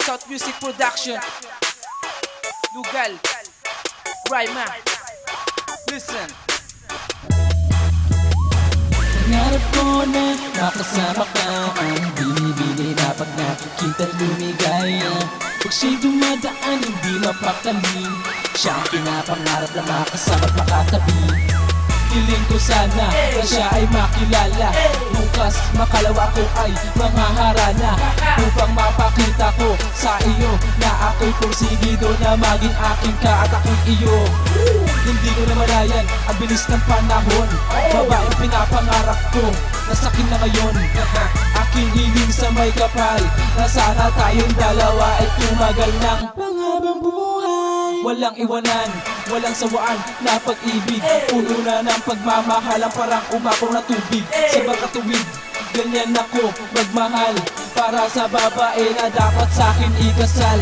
South Music Production. Lugal, Rhyma. Listen. Nangarap ko na makasama ka, ang binibili na pag nakikita't lumigaya. Pag siya'y dumadaan hindi mapakali, siya ang pinapangarap na makasama't makatabi. Piling ko sana na siya ay makilala, bukas makalawa ko ay manghaharana, upang mapakita ko sa iyo na ako'y porsigido na maging akin ka at ako'y iyo. Hindi ko na malayan ang bilis ng panahon, babaeng pinapangarap ko nasakin na ngayon. Aking hiling sa may kapal na sana tayong dalawa ay tumagal ng panghabang buhay. Walang iwanan, walang sawaan na pag-ibig, puno na ng pagmamahalang parang umapaw na tubig sa bakatuwid. Ganyan ako magmahal para sa babae na dapat sa'kin ikasal.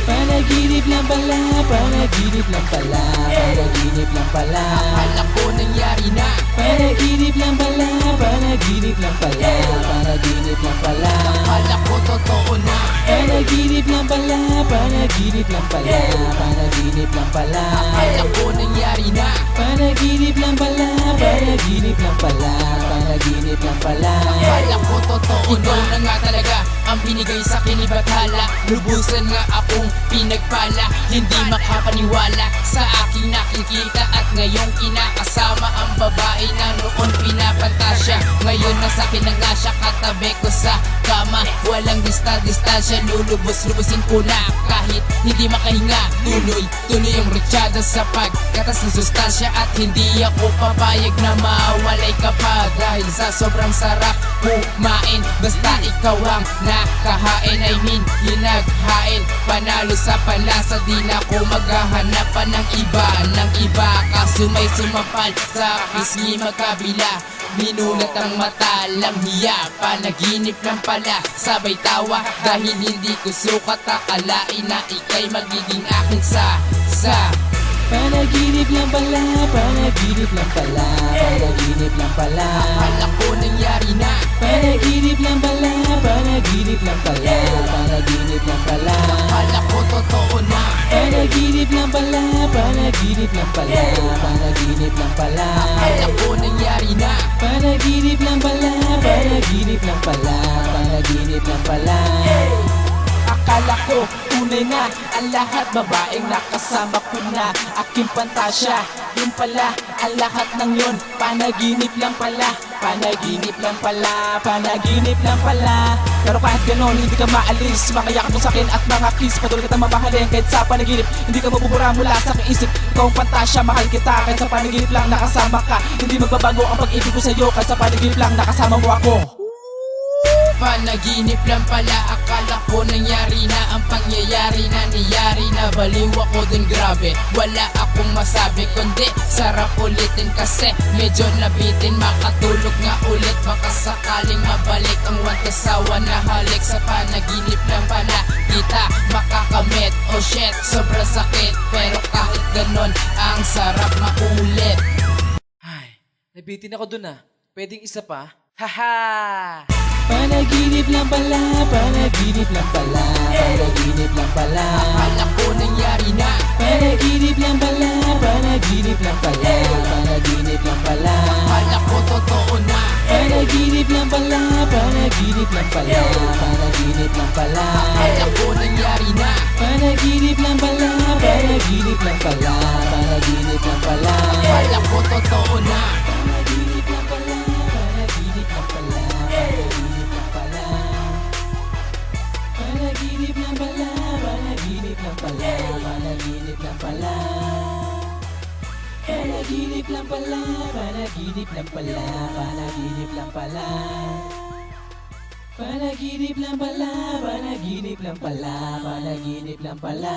Panaginip lang pala, panaginip lang pala, panaginip lang pala. Akala ko nangyari na. Panaginip lang pala, panaginip lang pala, panaginip lang pala. Akala ko totoo na. Panaginip lang pala, panaginip lang pala, panaginip lang pala. Akala ko nangyari na. Panaginip lang pala, panaginip lang pala, panaginip lang pala. Akala ko totoo na. Ikaw na nga talaga ang binigay sa akin ni Bathala. Lubusan nga akong pinagpala, hindi makapaniwala sa aking nakikita. At ngayong kinakasama ang babae na noon pinapantasya. Ngayon nasa akin na nga siya, katabi ko sa kama. Walang distansya, lulubos-lubusin ko na kahit hindi makahinga. Tuloy ang rechada sa pagkatas ng sustansya. At hindi ako papayag na mawalay ka pa, dahil sa sobrang sarap kumain. Basta ikaw ang nakahain, I mean hinaghain. Panalo sa panlasa, di na ako maghahanap pa ng iba. Kaso may sumapal sa pisngi magkabila. Minulat ang mata, lang hiya, panaginip lang pala, sabay tawa. Dahil hindi ko sukat akalain na ika'y magiging akin sa Panaginip lang pala, panaginip lang pala, panaginip lang pala. Akala ko nangyari na. Panaginip lang pala, panaginip lang pala, panaginip lang pala. Akala ko totoo na. Panaginip lang pala, panaginip lang pala, panaginip lang pala. Akala ko nangyari na. Panaginip lang pala, panaginip lang pala, panaginip lang pala. Akala ko tunay na ang lahat, babaeng nakasama ko na aking pantasya. Yun pala ang lahat ng yun, panaginip lang pala, panaginip lang pala, panaginip lang pala. Pero kahit ganon, hindi ka maalis, makayakap mo sa'kin at mga kiss. Patuloy kitang mamahalin kahit sa panaginip, hindi ka mabubura mula sa aking isip. Ikaw ang pantasya, mahal kita kahit sa panaginip lang nakasama ka. Hindi magbabago ang pag-ibig ko sa'yo kahit sa panaginip lang nakasama mo ako. Panaginip lang pala, akala ko nangyari na ang pangyayari na niyari na. Baliw ako dun, grabe, wala akong masabi kundi sarap ulitin. Kasi medyo nabitin, makatulog nga ulit. Baka sakaling mabalik ang wantasawa na halik. Sa panaginip lang pala kita makakamit. Oh shit, sobrang sakit, pero kahit ganon ang sarap maulit. Ay, nabitin ako dun ah. Pwedeng isa pa? Haha! Panaginip lang pala, panaginip lang pala, panaginip lang pala. Akala ko nangyari na. Panaginip lang pala, panaginip lang pala, panaginip lang pala. Akala ko totoo na. Panaginip lang pala, panaginip lang pala, panaginip lang pala. Akala ko nangyari na. Panaginip lang pala, panaginip lang pala, panaginip lang pala. Akala ko totoo na. Panaginip lang pala, panaginip lang pala, panaginip lang pala. Panaginip lang pala, panaginip lang pala, panaginip lang pala. Panaginip lang pala, panaginip lang pala, panaginip lang pala. Panaginip lang pala, panaginip lang pala, panaginip lang pala.